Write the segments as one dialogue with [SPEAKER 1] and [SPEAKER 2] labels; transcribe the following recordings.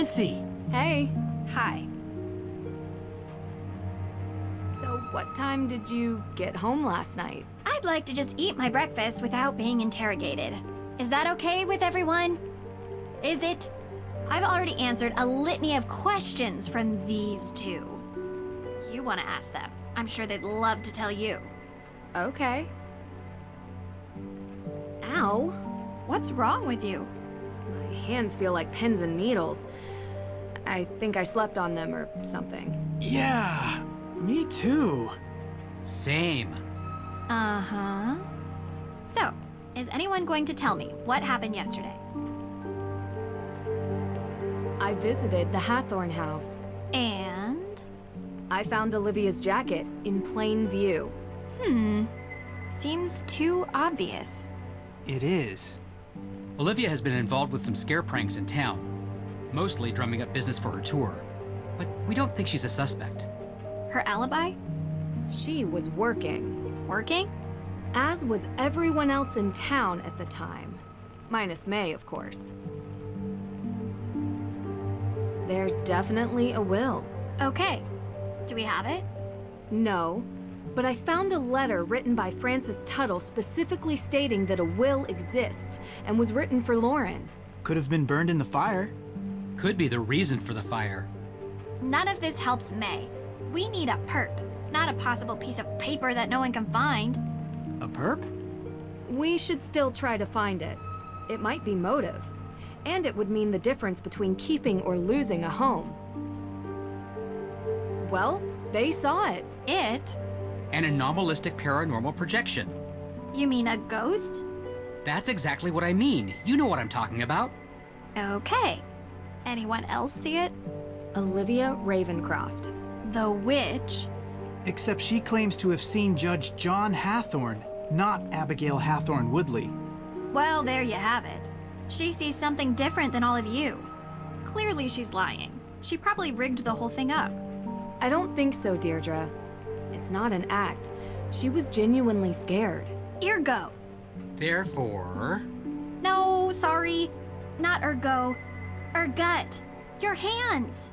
[SPEAKER 1] Nancy!
[SPEAKER 2] Hey.
[SPEAKER 3] Hi.
[SPEAKER 2] So what time did you get home last night?
[SPEAKER 3] I'd like to just eat my breakfast without being interrogated. Is that okay with everyone? Is it? I've already answered a litany of questions from these two. You want to ask them. I'm sure they'd love to tell you.
[SPEAKER 2] Okay. Ow.
[SPEAKER 3] What's wrong with you?
[SPEAKER 2] My hands feel like pins and needles. I think I slept on them or something.
[SPEAKER 1] Yeah, me too.
[SPEAKER 4] Same.
[SPEAKER 3] Uh-huh. So, is anyone going to tell me what happened yesterday?
[SPEAKER 2] I visited the Hathorne House.
[SPEAKER 3] And?
[SPEAKER 2] I found Olivia's jacket in plain view.
[SPEAKER 3] Seems too obvious.
[SPEAKER 1] It is.
[SPEAKER 4] Olivia has been involved with some scare pranks in town, mostly drumming up business for her tour. But we don't think she's a suspect.
[SPEAKER 3] Her alibi?
[SPEAKER 2] She was working.
[SPEAKER 3] Working?
[SPEAKER 2] As was everyone else in town at the time. Minus May, of course. There's definitely a will.
[SPEAKER 3] Okay. Do we have it?
[SPEAKER 2] No, but I found a letter written by Francis Tuttle specifically stating that a will exists and was written for Lauren.
[SPEAKER 1] Could have been burned in the fire.
[SPEAKER 4] Could be the reason for the fire.
[SPEAKER 3] None of this helps May. We need a perp, not a possible piece of paper that no one can find.
[SPEAKER 1] A perp?
[SPEAKER 2] We should still try to find it. It might be motive. And it would mean the difference between keeping or losing a home. Well, they saw it.
[SPEAKER 3] It?
[SPEAKER 4] An anomalistic paranormal projection.
[SPEAKER 3] You mean a ghost?
[SPEAKER 4] That's exactly what I mean. You know what I'm talking about.
[SPEAKER 3] Okay. Anyone else see it?
[SPEAKER 2] Olivia Ravencroft.
[SPEAKER 3] The witch?
[SPEAKER 1] Except she claims to have seen Judge John Hathorne, not Abigail Hathorne Woodley.
[SPEAKER 3] Well, there you have it. She sees something different than all of you. Clearly she's lying. She probably rigged the whole thing up.
[SPEAKER 2] I don't think so, Deirdre. It's not an act. She was genuinely scared.
[SPEAKER 3] Ergo.
[SPEAKER 4] Therefore...
[SPEAKER 3] No, sorry. Not ergo. Ergut. Your hands.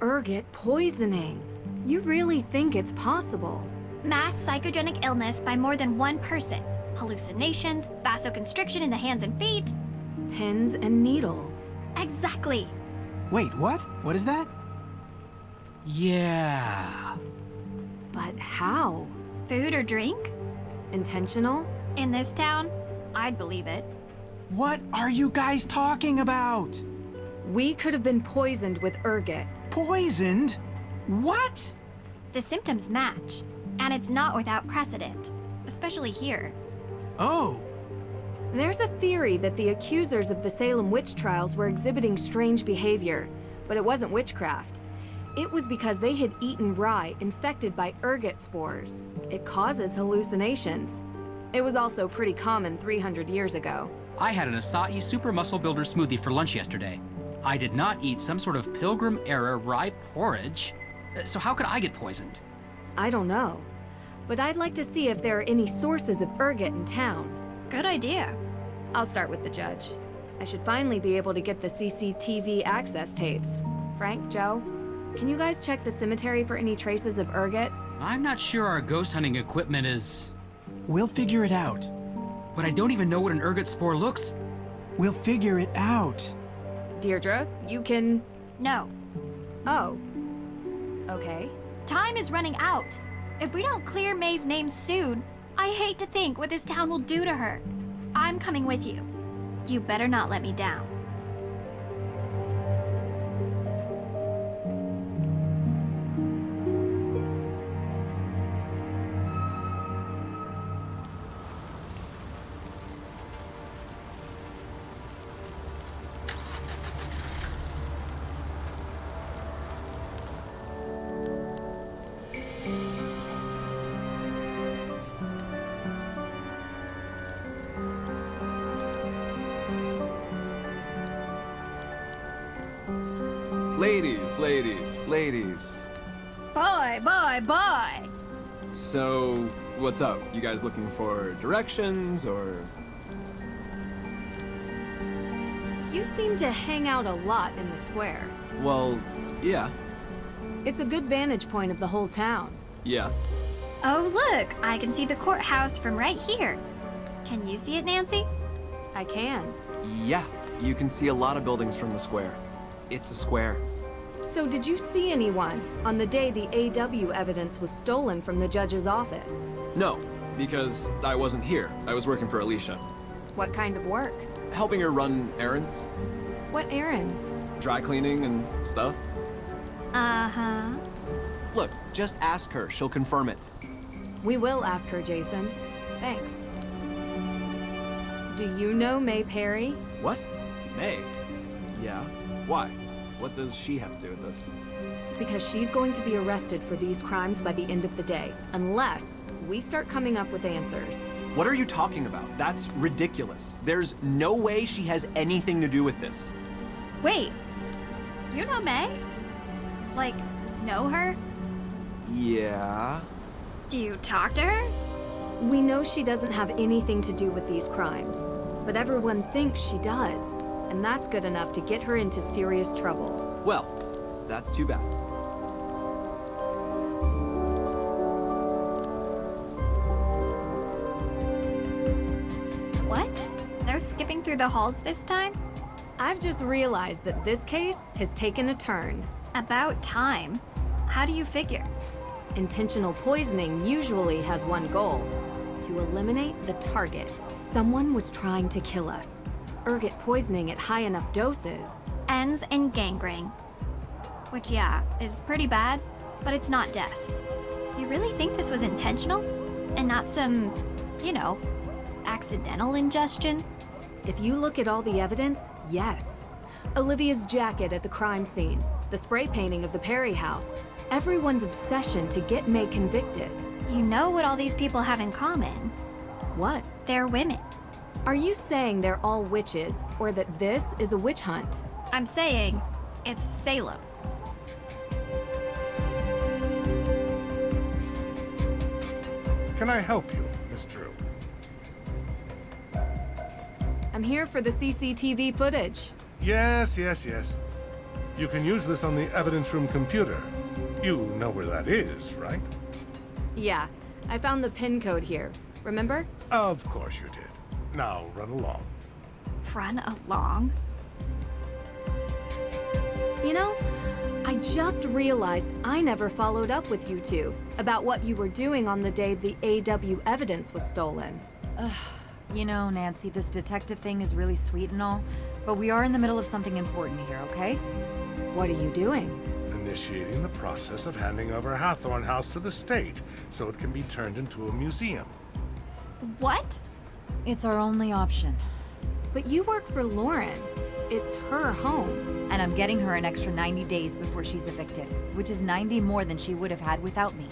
[SPEAKER 2] Ergot poisoning. You really think it's possible?
[SPEAKER 3] Mass psychogenic illness by more than one person. Hallucinations, vasoconstriction in the hands and feet.
[SPEAKER 2] Pins and needles.
[SPEAKER 3] Exactly.
[SPEAKER 1] Wait, what? What is that?
[SPEAKER 4] Yeah...
[SPEAKER 2] But how?
[SPEAKER 3] Food or drink?
[SPEAKER 2] Intentional?
[SPEAKER 3] In this town? I'd believe it.
[SPEAKER 1] What are you guys talking about?
[SPEAKER 2] We could have been poisoned with ergot.
[SPEAKER 1] Poisoned? What?
[SPEAKER 3] The symptoms match, and it's not without precedent, especially here.
[SPEAKER 1] Oh,
[SPEAKER 2] There's a theory that the accusers of the Salem witch trials were exhibiting strange behavior, but it wasn't witchcraft. It was because they had eaten rye infected by ergot spores. It causes hallucinations. It was also pretty common 300 years ago.
[SPEAKER 4] I had an acai super muscle builder smoothie for lunch yesterday. I did not eat some sort of Pilgrim-era rye porridge. So how could I get poisoned?
[SPEAKER 2] I don't know, but I'd like to see if there are any sources of ergot in town.
[SPEAKER 3] Good idea.
[SPEAKER 2] I'll start with the judge. I should finally be able to get the CCTV access tapes. Frank, Joe, can you guys check the cemetery for any traces of ergot?
[SPEAKER 4] I'm not sure our ghost hunting equipment is...
[SPEAKER 1] we'll figure it out.
[SPEAKER 4] But I don't even know what an ergot spore looks.
[SPEAKER 1] We'll figure it out.
[SPEAKER 2] Deirdre, you can...
[SPEAKER 3] No.
[SPEAKER 2] Oh. Okay.
[SPEAKER 3] Time is running out. If we don't clear May's name soon, I hate to think what this town will do to her. I'm coming with you. You better not let me down.
[SPEAKER 5] Ladies.
[SPEAKER 3] Bye.
[SPEAKER 5] So, what's up? You guys looking for directions, or...?
[SPEAKER 2] You seem to hang out a lot in the square.
[SPEAKER 5] Well, yeah.
[SPEAKER 2] It's a good vantage point of the whole town.
[SPEAKER 5] Yeah.
[SPEAKER 3] Oh, look, I can see the courthouse from right here. Can you see it, Nancy?
[SPEAKER 2] I can.
[SPEAKER 6] Yeah, you can see a lot of buildings from the square. It's a square.
[SPEAKER 2] So did you see anyone on the day the AW evidence was stolen from the judge's office?
[SPEAKER 5] No, because I wasn't here. I was working for Alicia.
[SPEAKER 2] What kind of work?
[SPEAKER 5] Helping her run errands.
[SPEAKER 2] What errands?
[SPEAKER 5] Dry cleaning and stuff.
[SPEAKER 3] Uh-huh.
[SPEAKER 6] Look, just ask her. She'll confirm it.
[SPEAKER 2] We will ask her, Jason. Thanks. Do you know May Perry?
[SPEAKER 5] What? May? Yeah. Why? What does she have to do with this?
[SPEAKER 2] Because she's going to be arrested for these crimes by the end of the day, unless we start coming up with answers.
[SPEAKER 6] What are you talking about? That's ridiculous. There's no way she has anything to do with this.
[SPEAKER 3] Wait, you know May? Like, know her?
[SPEAKER 6] Yeah.
[SPEAKER 3] Do you talk to her?
[SPEAKER 2] We know she doesn't have anything to do with these crimes, but everyone thinks she does, and that's good enough to get her into serious trouble.
[SPEAKER 6] Well, that's too bad.
[SPEAKER 3] What? No skipping through the halls this time?
[SPEAKER 2] I've just realized that this case has taken a turn.
[SPEAKER 3] About time. How do you figure?
[SPEAKER 2] Intentional poisoning usually has one goal: to eliminate the target. Someone was trying to kill us. Ergot poisoning at high enough doses.
[SPEAKER 3] Ends in gangrene. Which, yeah, is pretty bad, but it's not death. You really think this was intentional? And not some, you know, accidental ingestion?
[SPEAKER 2] If you look at all the evidence, yes. Olivia's jacket at the crime scene, the spray painting of the Perry house, everyone's obsession to get May convicted.
[SPEAKER 3] You know what all these people have in common?
[SPEAKER 2] What?
[SPEAKER 3] They're women.
[SPEAKER 2] Are you saying they're all witches, or that this is a witch hunt?
[SPEAKER 3] I'm saying it's Salem.
[SPEAKER 7] Can I help you, Miss Drew?
[SPEAKER 2] I'm here for the CCTV footage.
[SPEAKER 7] Yes. You can use this on the evidence room computer. You know where that is, right?
[SPEAKER 2] Yeah, I found the PIN code here. Remember?
[SPEAKER 7] Of course you did. Now run along.
[SPEAKER 3] Run along?
[SPEAKER 2] You know, I just realized I never followed up with you two about what you were doing on the day the AW evidence was stolen.
[SPEAKER 8] You know, Nancy, this detective thing is really sweet and all, but we are in the middle of something important here, okay?
[SPEAKER 2] What are you doing?
[SPEAKER 7] Initiating the process of handing over Hathorne House to the state so it can be turned into a museum.
[SPEAKER 3] What?
[SPEAKER 8] It's our only option.
[SPEAKER 2] But you work for Lauren. It's her home.
[SPEAKER 8] And I'm getting her an extra 90 days before she's evicted, which is 90 more than she would have had without me.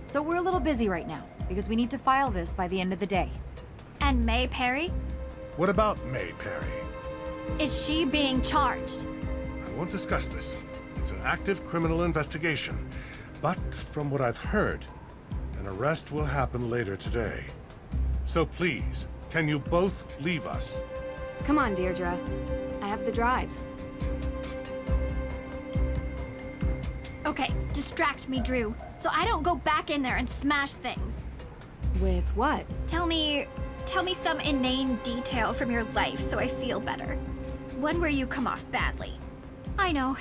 [SPEAKER 8] So we're a little busy right now, because we need to file this by the end of the day.
[SPEAKER 3] And May Perry?
[SPEAKER 7] What about May Perry?
[SPEAKER 3] Is she being charged?
[SPEAKER 7] I won't discuss this. It's an active criminal investigation. But from what I've heard, an arrest will happen later today. So please, can you both leave us?
[SPEAKER 2] Come on, Deirdre. I have the drive.
[SPEAKER 3] Okay, distract me, Drew, so I don't go back in there and smash things.
[SPEAKER 2] With what?
[SPEAKER 3] Tell me some inane detail from your life so I feel better. One where you come off badly. I know.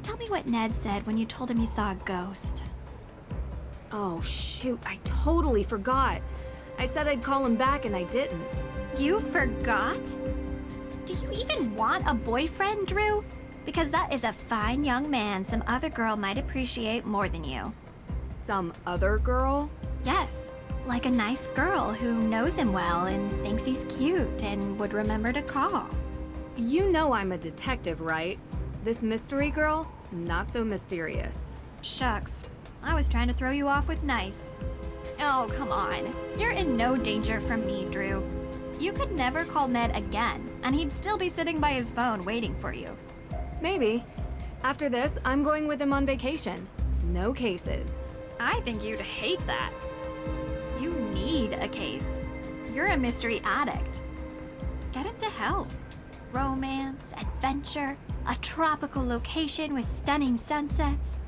[SPEAKER 3] Tell me what Ned said when you told him you saw a ghost.
[SPEAKER 2] Oh, shoot, I totally forgot. I said I'd call him back and I didn't.
[SPEAKER 3] You forgot? Do you even want a boyfriend, Drew? Because that is a fine young man some other girl might appreciate more than you.
[SPEAKER 2] Some other girl?
[SPEAKER 3] Yes, like a nice girl who knows him well and thinks he's cute and would remember to call.
[SPEAKER 2] You know I'm a detective, right? This mystery girl, not so mysterious.
[SPEAKER 3] Shucks, I was trying to throw you off with nice. Oh, come on. You're in no danger from me, Drew. You could never call Ned again, and he'd still be sitting by his phone waiting for you.
[SPEAKER 2] Maybe. After this, I'm going with him on vacation. No cases.
[SPEAKER 3] I think you'd hate that. You need a case. You're a mystery addict. Get him to help. Romance, adventure. adventure, a tropical location with stunning sunsets.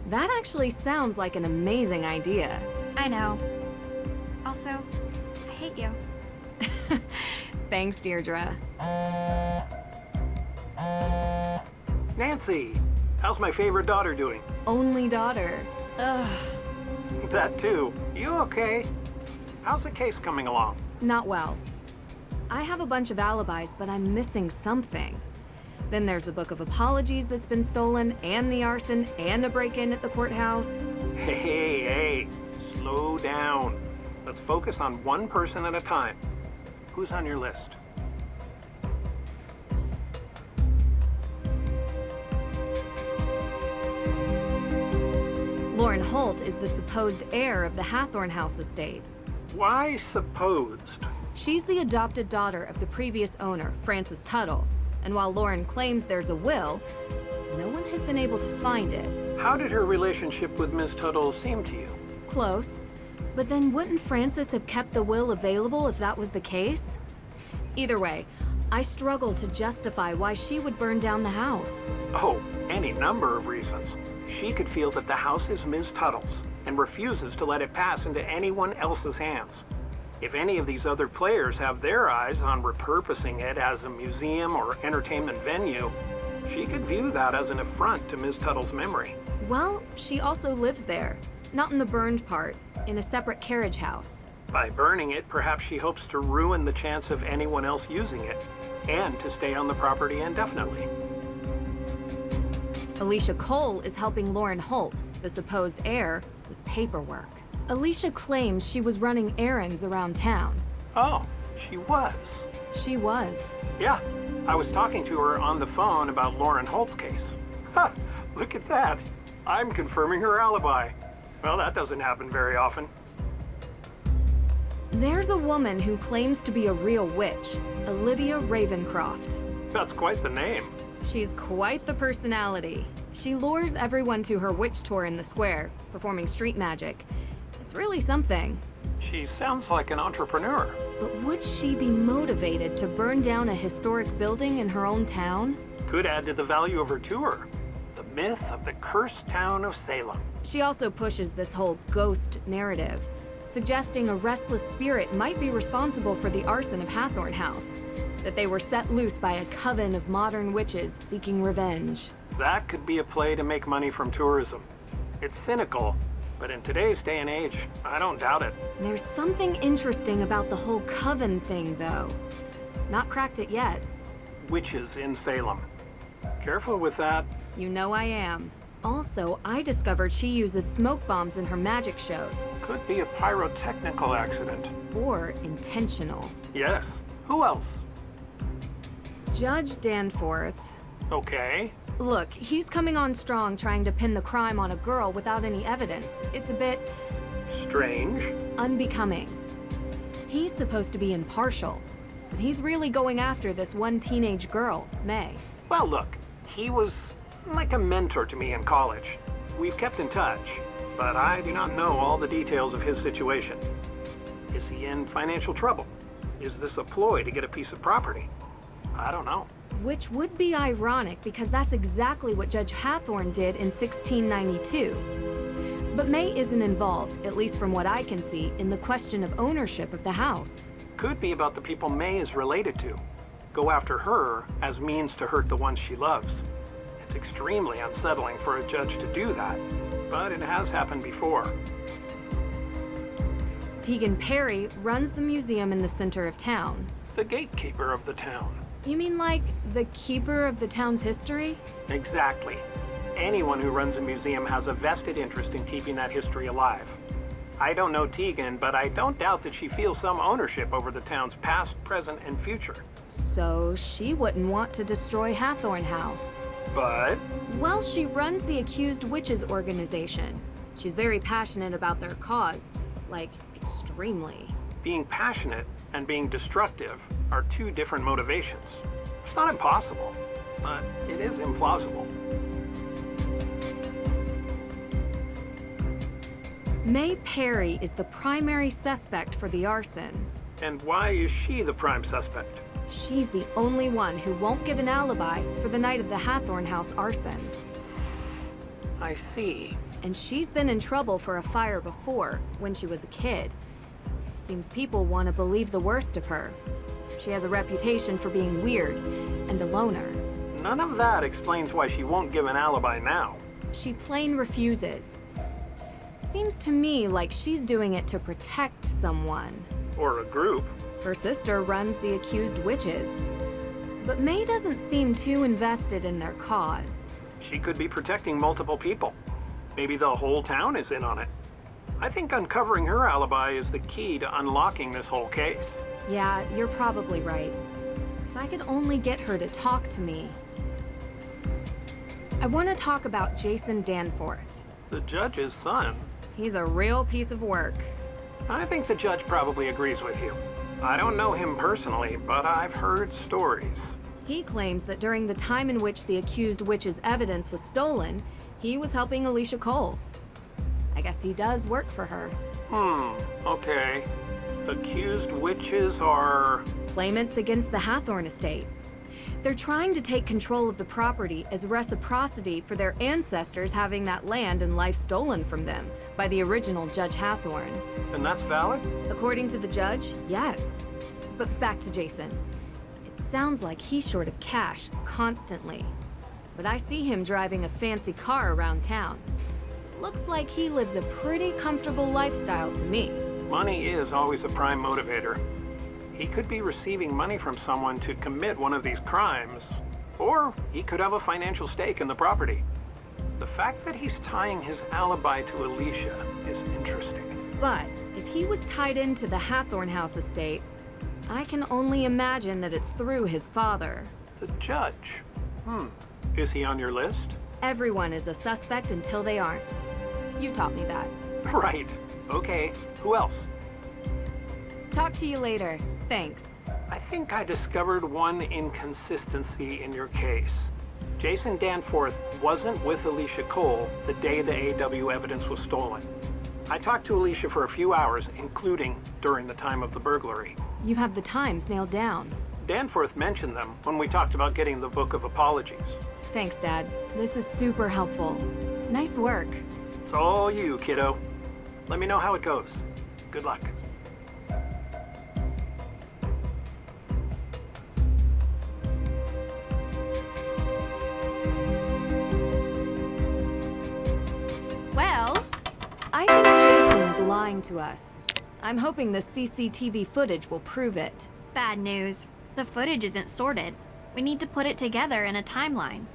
[SPEAKER 2] That actually sounds like an amazing idea.
[SPEAKER 3] I know. Also, I hate you.
[SPEAKER 2] Thanks, Deirdre.
[SPEAKER 9] Nancy, how's my favorite daughter doing?
[SPEAKER 2] Only daughter. Ugh.
[SPEAKER 9] That too. You okay? How's the case coming along?
[SPEAKER 2] Not well. I have a bunch of alibis, but I'm missing something. Then there's the book of apologies that's been stolen, and the arson, and a break-in at the courthouse.
[SPEAKER 9] Hey, slow down. Let's focus on one person at a time. Who's on your list?
[SPEAKER 2] Lauren Holt is the supposed heir of the Hathorne House estate.
[SPEAKER 9] Why supposed?
[SPEAKER 2] She's the adopted daughter of the previous owner, Francis Tuttle. And while Lauren claims there's a will, no one has been able to find it.
[SPEAKER 9] How did her relationship with Miss Tuttle seem to you?
[SPEAKER 2] Close. But then wouldn't Francis have kept the will available if that was the case? Either way, I struggle to justify why she would burn down the house.
[SPEAKER 9] Oh, any number of reasons. She could feel that the house is Ms. Tuttle's and refuses to let it pass into anyone else's hands. If any of these other players have their eyes on repurposing it as a museum or entertainment venue, she could view that as an affront to Ms. Tuttle's memory.
[SPEAKER 2] Well, she also lives there. Not in the burned part, in a separate carriage house.
[SPEAKER 9] By burning it, perhaps she hopes to ruin the chance of anyone else using it, and to stay on the property indefinitely.
[SPEAKER 2] Alicia Cole is helping Lauren Holt, the supposed heir, with paperwork. Alicia claims she was running errands around town.
[SPEAKER 9] Oh, she was.
[SPEAKER 2] She was.
[SPEAKER 9] Yeah, I was talking to her on the phone about Lauren Holt's case. Ha! Look at that. I'm confirming her alibi. Well, that doesn't happen very often.
[SPEAKER 2] There's a woman who claims to be a real witch, Olivia Ravencroft.
[SPEAKER 9] That's quite the name.
[SPEAKER 2] She's quite the personality. She lures everyone to her witch tour in the square, performing street magic. It's really something.
[SPEAKER 9] She sounds like an entrepreneur.
[SPEAKER 2] But would she be motivated to burn down a historic building in her own town?
[SPEAKER 9] Could add to the value of her tour. The myth of the cursed town of Salem.
[SPEAKER 2] She also pushes this whole ghost narrative, suggesting a restless spirit might be responsible for the arson of Hathorne House, that they were set loose by a coven of modern witches seeking revenge.
[SPEAKER 9] That could be a play to make money from tourism. It's cynical, but in today's day and age, I don't doubt it.
[SPEAKER 2] There's something interesting about the whole coven thing, though. Not cracked it yet.
[SPEAKER 9] Witches in Salem. Careful with that.
[SPEAKER 2] You know I am. Also, I discovered she uses smoke bombs in her magic shows.
[SPEAKER 9] Could be a pyrotechnical accident.
[SPEAKER 2] Or intentional.
[SPEAKER 9] Yes. Who else?
[SPEAKER 2] Judge Danforth.
[SPEAKER 9] Okay.
[SPEAKER 2] Look, he's coming on strong trying to pin the crime on a girl without any evidence. It's a bit...
[SPEAKER 9] Strange.
[SPEAKER 2] unbecoming. He's supposed to be impartial, but he's really going after this one teenage girl, May.
[SPEAKER 9] Well, look, he was like a mentor to me in college. We've kept in touch, but I do not know all the details of his situation. Is he in financial trouble? Is this a ploy to get a piece of property? I don't know.
[SPEAKER 2] Which would be ironic because that's exactly what Judge Hathorne did in 1692. But May isn't involved, at least from what I can see, in the question of ownership of the house.
[SPEAKER 9] Could be about the people May is related to. Go after her as means to hurt the ones she loves. It's extremely unsettling for a judge to do that, but it has happened before.
[SPEAKER 2] Tegan Perry runs the museum in the center of town.
[SPEAKER 9] The gatekeeper of the town.
[SPEAKER 2] You mean like the keeper of the town's history?
[SPEAKER 9] Exactly. Anyone who runs a museum has a vested interest in keeping that history alive. I don't know Tegan, but I don't doubt that she feels some ownership over the town's past, present, and future.
[SPEAKER 2] So she wouldn't want to destroy Hathorne House.
[SPEAKER 9] But
[SPEAKER 2] Well, she runs the Accused Witches organization. She's very passionate about their cause, like, extremely.
[SPEAKER 9] being passionate and being destructive are two different motivations. It's not impossible, but it is implausible.
[SPEAKER 2] May Perry is the primary suspect for the arson.
[SPEAKER 9] And why is she the prime suspect?
[SPEAKER 2] She's the only one who won't give an alibi for the night of the Hathorne House arson.
[SPEAKER 9] I see.
[SPEAKER 2] And she's been in trouble for a fire before, when she was a kid. Seems people want to believe the worst of her. She has a reputation for being weird and a loner.
[SPEAKER 9] None of that explains why she won't give an alibi now.
[SPEAKER 2] She plain refuses. Seems to me like she's doing it to protect someone.
[SPEAKER 9] Or a group.
[SPEAKER 2] Her sister runs the accused witches. But May doesn't seem too invested in their cause.
[SPEAKER 9] She could be protecting multiple people. Maybe the whole town is in on it. I think uncovering her alibi is the key to unlocking this whole case.
[SPEAKER 2] Yeah, you're probably right. If I could only get her to talk to me. I want to talk about Jason Danforth.
[SPEAKER 9] The judge's son.
[SPEAKER 2] He's a real piece of work.
[SPEAKER 9] I think the judge probably agrees with you. I don't know him personally, but I've heard stories.
[SPEAKER 2] He claims that during the time in which the accused witch's evidence was stolen, he was helping Alicia Cole. I guess he does work for her.
[SPEAKER 9] Okay. Accused witches are...
[SPEAKER 2] Claimants against the Hathorne estate. They're trying to take control of the property as reciprocity for their ancestors having that land and life stolen from them by the original Judge Hathorne.
[SPEAKER 9] And that's valid?
[SPEAKER 2] According to the judge, yes. But back to Jason. It sounds like he's short of cash constantly. But I see him driving a fancy car around town. Looks like he lives a pretty comfortable lifestyle to me.
[SPEAKER 9] Money is always a prime motivator. He could be receiving money from someone to commit one of these crimes, or he could have a financial stake in the property. The fact that he's tying his alibi to Alicia is interesting.
[SPEAKER 2] But if he was tied into the Hathorne House estate, I can only imagine that it's through his father.
[SPEAKER 9] The judge? Is he on your list?
[SPEAKER 2] Everyone is a suspect until they aren't. You taught me that.
[SPEAKER 9] Right. Okay. Who else?
[SPEAKER 2] Talk to you later. Thanks.
[SPEAKER 9] I think I discovered one inconsistency in your case. Jason Danforth wasn't with Alicia Cole the day the AW evidence was stolen. I talked to Alicia for a few hours, including during the time of the burglary.
[SPEAKER 2] You have the times nailed down.
[SPEAKER 9] Danforth mentioned them when we talked about getting the Book of Apologies.
[SPEAKER 2] Thanks, Dad. This is super helpful. Nice work.
[SPEAKER 9] It's all you, kiddo. Let me know how it goes. Good luck.
[SPEAKER 3] Well,
[SPEAKER 2] I think Jason is lying to us. I'm hoping the CCTV footage will prove it.
[SPEAKER 3] bad news. The footage isn't sorted. We need to put it together in a timeline.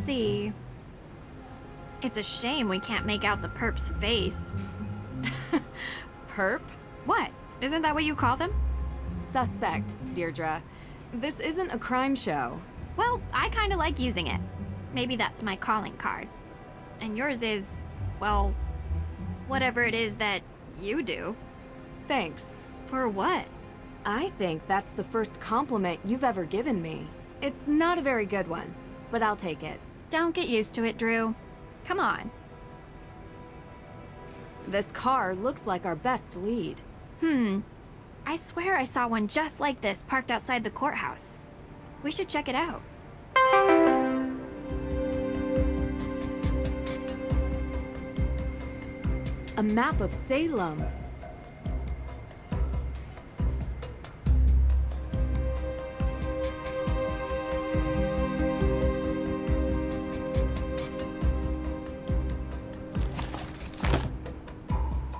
[SPEAKER 3] see. It's a shame we can't make out the perp's face.
[SPEAKER 2] Perp?
[SPEAKER 3] What? Isn't that what you call them?
[SPEAKER 2] Suspect, Deirdre. This isn't a crime show.
[SPEAKER 3] Well, I kinda like using it. Maybe that's my calling card. And yours is, well, whatever it is that you do.
[SPEAKER 2] Thanks.
[SPEAKER 3] For what?
[SPEAKER 2] I think that's the first compliment you've ever given me. It's not a very good one, but I'll take it.
[SPEAKER 3] Don't get used to it, Drew. Come on.
[SPEAKER 2] This car looks like our best lead.
[SPEAKER 3] I swear I saw one just like this parked outside the courthouse. We should check it out.
[SPEAKER 2] A map of Salem.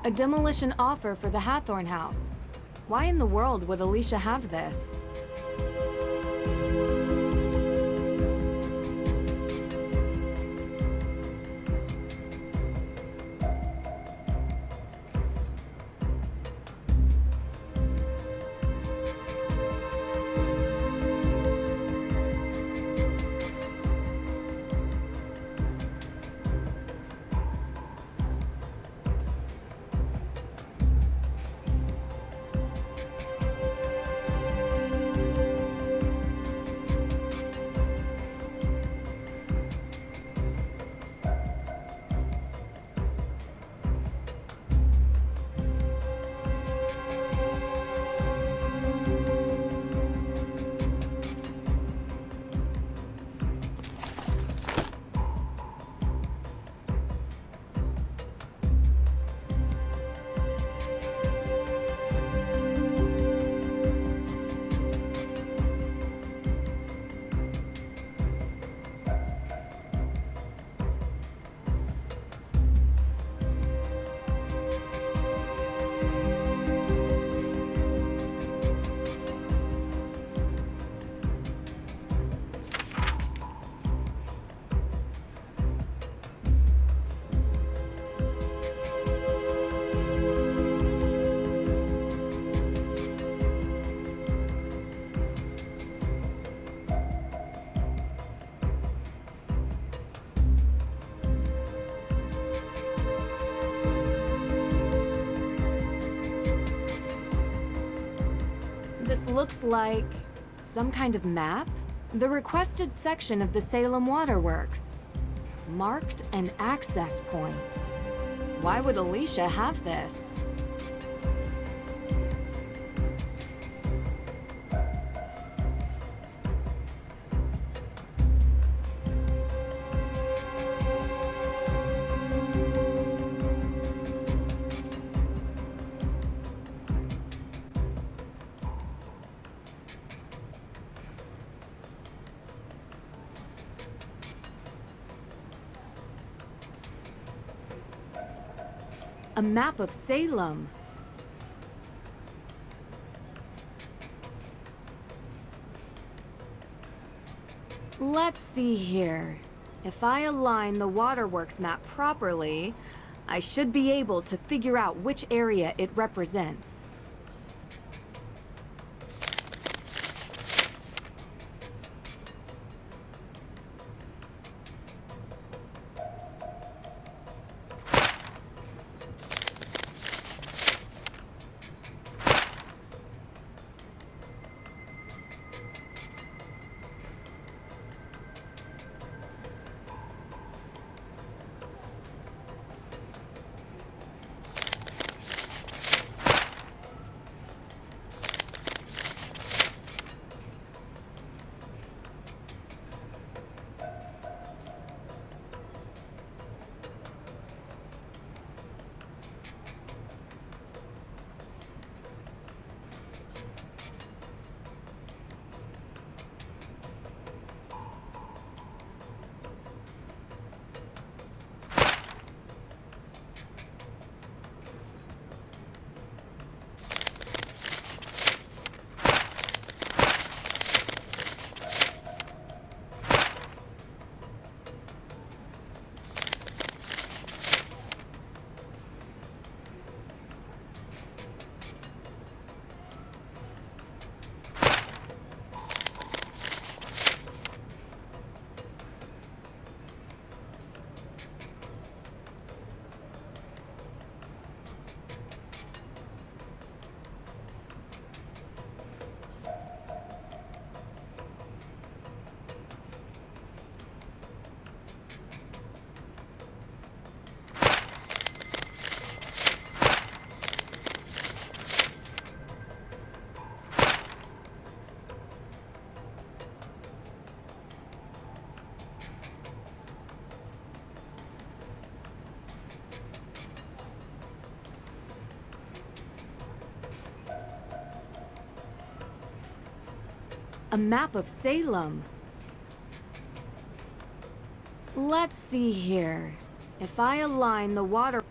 [SPEAKER 2] A demolition offer for the Hathorne House. Why in the world would Alicia have this? This looks like some kind of map? The requested section of the Salem Waterworks. Marked an access point. Why would Alicia have this? A map of Salem. Let's see here. If I align the waterworks map properly, I should be able to figure out which area it represents. A map of Salem. Let's see here. If I align the water...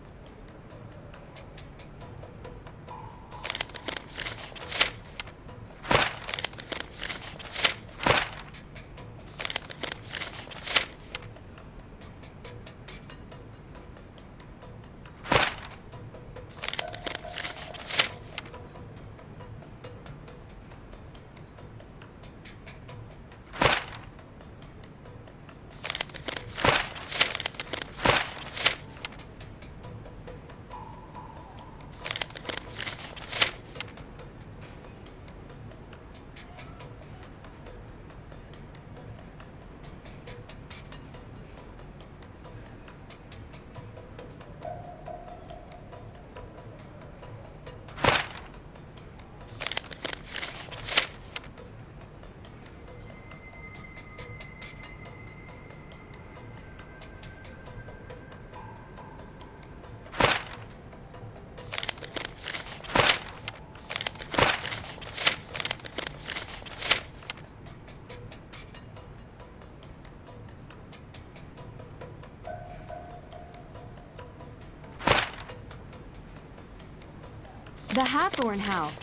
[SPEAKER 2] The Hathorne House.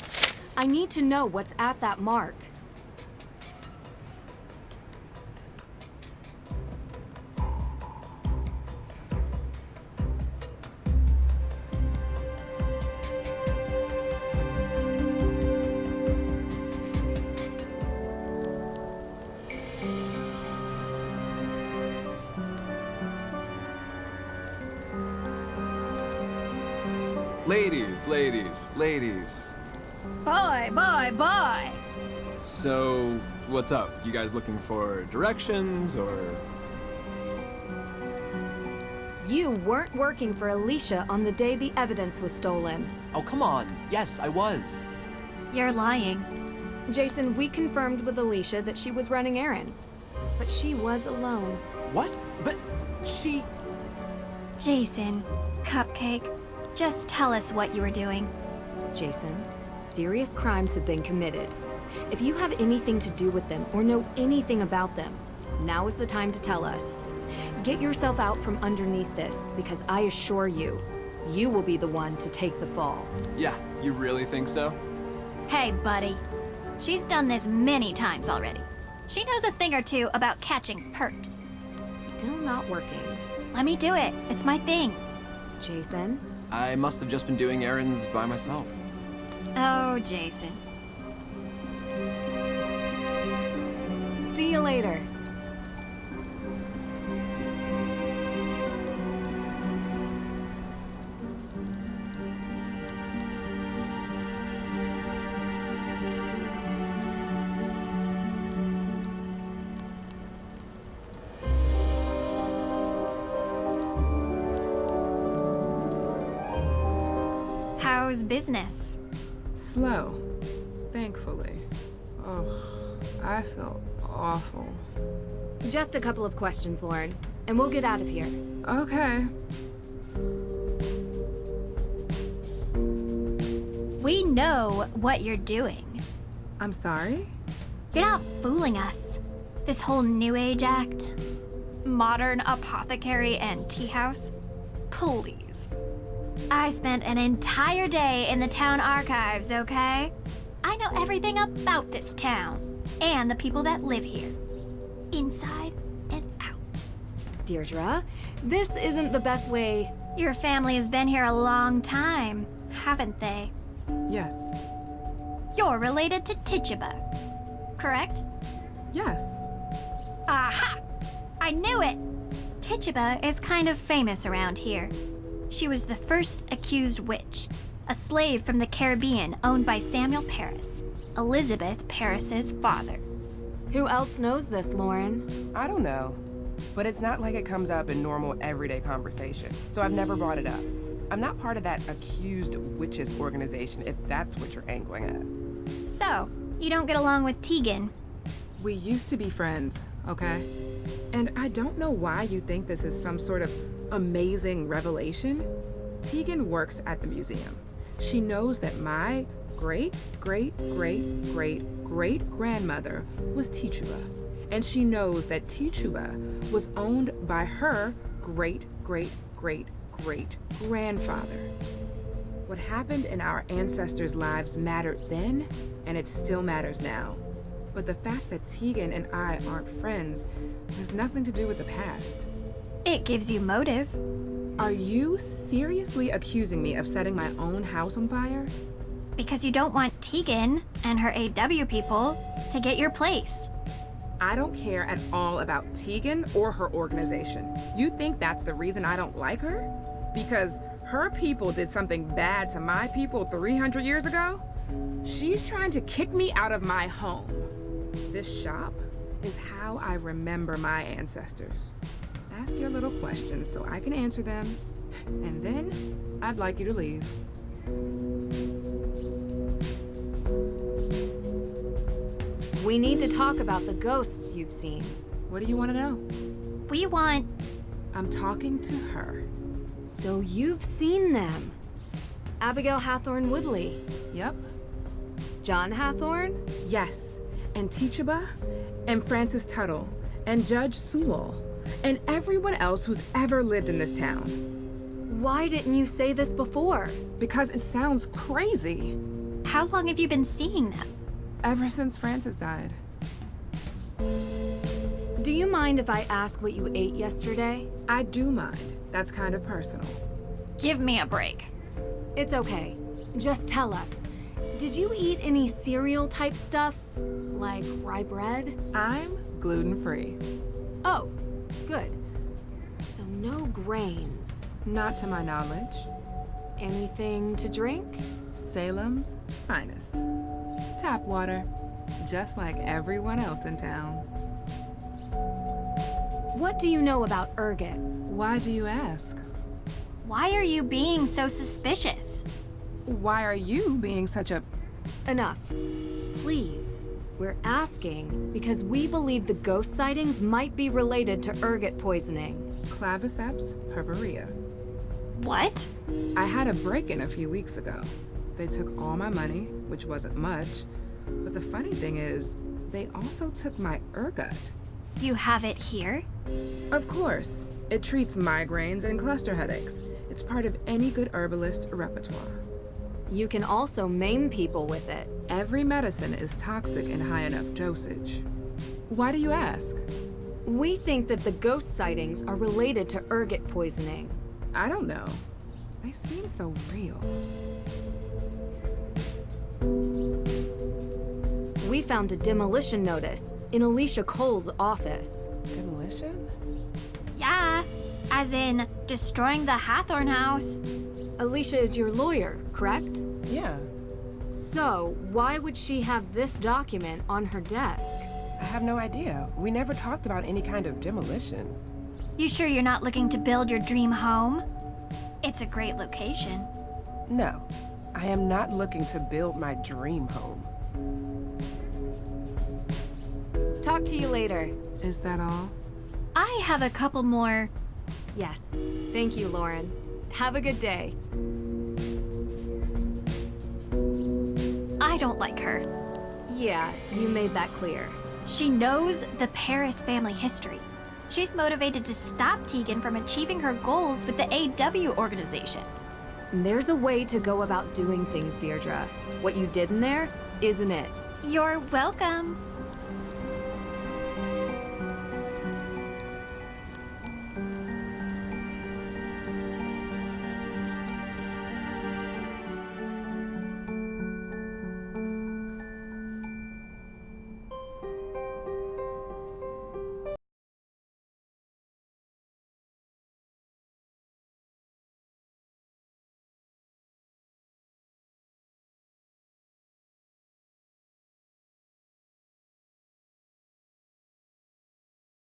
[SPEAKER 2] I need to know what's at that mark.
[SPEAKER 5] Ladies.
[SPEAKER 3] Boy.
[SPEAKER 5] So, what's up? You guys looking for directions, or...?
[SPEAKER 2] You weren't working for Alicia on the day the evidence was stolen.
[SPEAKER 6] Oh, come on. Yes, I was.
[SPEAKER 3] You're lying.
[SPEAKER 2] Jason, we confirmed with Alicia that she was running errands. But she was alone.
[SPEAKER 6] What? But she...
[SPEAKER 3] Jason, Cupcake, just tell us what you were doing.
[SPEAKER 2] Jason, serious crimes have been committed. If you have anything to do with them or know anything about them, now is the time to tell us. Get yourself out from underneath this, because I assure you, you will be the one to take the fall.
[SPEAKER 6] Yeah, you really think so?
[SPEAKER 3] Hey, buddy. She's done this many times already. She knows a thing or two about catching perps.
[SPEAKER 2] Still not working.
[SPEAKER 3] Let me do it. It's my thing.
[SPEAKER 2] Jason?
[SPEAKER 6] I must have just been doing errands by myself.
[SPEAKER 3] Oh, Jason.
[SPEAKER 2] See you later.
[SPEAKER 3] How's business?
[SPEAKER 10] Slow, thankfully. Oh, I feel awful.
[SPEAKER 2] Just a couple of questions, Lauren, and we'll get out of here.
[SPEAKER 10] Okay.
[SPEAKER 3] We know what you're doing.
[SPEAKER 10] I'm sorry?
[SPEAKER 3] You're not fooling us. This whole New Age act, modern apothecary and tea house, please. I spent an entire day in the town archives, okay? I know everything about this town and the people that live here, inside and out.
[SPEAKER 2] Deirdre, this isn't the best way.
[SPEAKER 3] Your family has been here a long time, haven't they?
[SPEAKER 10] Yes.
[SPEAKER 3] You're related to Tituba, correct?
[SPEAKER 10] Yes.
[SPEAKER 3] Aha! I knew it! Tituba is kind of famous around here. She was the first accused witch, a slave from the Caribbean owned by Samuel Parris, Elizabeth Parris's father.
[SPEAKER 2] Who else knows this, Lauren?
[SPEAKER 11] I don't know, but it's not like it comes up in normal everyday conversation, so I've never brought it up. I'm not part of that accused witches organization, if that's what you're angling at.
[SPEAKER 3] So, you don't get along with Tegan?
[SPEAKER 10] We used to be friends, okay? And I don't know why you think this is some sort of amazing revelation. Tegan works at the museum. She knows that my great-great-great-great-grandmother was Tituba, and she knows that Tituba was owned by her great-great-great-great-grandfather. What happened in our ancestors' lives mattered then, and it still matters now. But the fact that Tegan and I aren't friends has nothing to do with the past.
[SPEAKER 3] It gives you motive.
[SPEAKER 10] Are you seriously accusing me of setting my own house on fire?
[SPEAKER 3] Because you don't want Tegan and her AW people to get your place.
[SPEAKER 10] I don't care at all about Tegan or her organization. You think that's the reason I don't like her? Because her people did something bad to my people 300 years ago? She's trying to kick me out of my home. This shop is how I remember my ancestors. Ask your little questions so I can answer them, and then I'd like you to leave.
[SPEAKER 2] We need to talk about the ghosts you've seen.
[SPEAKER 10] What do you want to know?
[SPEAKER 3] We want...
[SPEAKER 10] I'm talking to her.
[SPEAKER 2] So you've seen them. Abigail Hathorne Woodley.
[SPEAKER 10] Yep.
[SPEAKER 2] John Hathorne?
[SPEAKER 10] Yes. And Tituba, and Francis Tuttle, and Judge Sewell, and everyone else who's ever lived in this town.
[SPEAKER 2] Why didn't you say this before?
[SPEAKER 10] Because it sounds crazy.
[SPEAKER 3] How long have you been seeing them?
[SPEAKER 10] Ever since Francis died.
[SPEAKER 2] Do you mind if I ask what you ate yesterday?
[SPEAKER 10] I do mind. That's kind of personal.
[SPEAKER 3] Give me a break.
[SPEAKER 2] It's okay. Just tell us. Did you eat any cereal type stuff? Like rye bread?
[SPEAKER 10] I'm gluten-free.
[SPEAKER 2] Oh, good. So no grains.
[SPEAKER 10] Not to my knowledge.
[SPEAKER 2] Anything to drink?
[SPEAKER 10] Salem's finest. Tap water. Just like everyone else in town.
[SPEAKER 2] What do you know about ergot?
[SPEAKER 10] Why do you ask?
[SPEAKER 3] Why are you being so suspicious?
[SPEAKER 10] Why are you being such a...
[SPEAKER 2] Enough. Please. We're asking because we believe the ghost sightings might be related to ergot poisoning.
[SPEAKER 10] Claviceps purpurea.
[SPEAKER 3] What?
[SPEAKER 10] I had a break-in a few weeks ago. They took all my money, which wasn't much. But the funny thing is, they also took my ergot.
[SPEAKER 3] You have it here?
[SPEAKER 10] Of course. It treats migraines and cluster headaches. It's part of any good herbalist repertoire.
[SPEAKER 2] You can also maim people with it.
[SPEAKER 10] Every medicine is toxic in high enough dosage. Why do you ask?
[SPEAKER 2] We think that the ghost sightings are related to ergot poisoning.
[SPEAKER 10] I don't know. They seem so real.
[SPEAKER 2] We found a demolition notice in Alicia Cole's office.
[SPEAKER 11] Demolition?
[SPEAKER 3] Yeah, as in destroying the Hathorne House.
[SPEAKER 2] Alicia is your lawyer, correct?
[SPEAKER 11] Yeah.
[SPEAKER 2] So, why would she have this document on her desk?
[SPEAKER 11] I have no idea. We never talked about any kind of demolition.
[SPEAKER 3] You sure you're not looking to build your dream home? It's a great location.
[SPEAKER 11] No, I am not looking to build my dream home.
[SPEAKER 2] Talk to you later.
[SPEAKER 10] Is that all?
[SPEAKER 3] I have a couple more.
[SPEAKER 2] Yes. Thank you, Lauren. Have a good day.
[SPEAKER 3] I don't like her.
[SPEAKER 2] Yeah, you made that clear.
[SPEAKER 3] She knows the Paris family history. She's motivated to stop Tegan from achieving her goals with the AW organization.
[SPEAKER 2] There's a way to go about doing things, Deirdre. What you did in there isn't it.
[SPEAKER 3] You're welcome.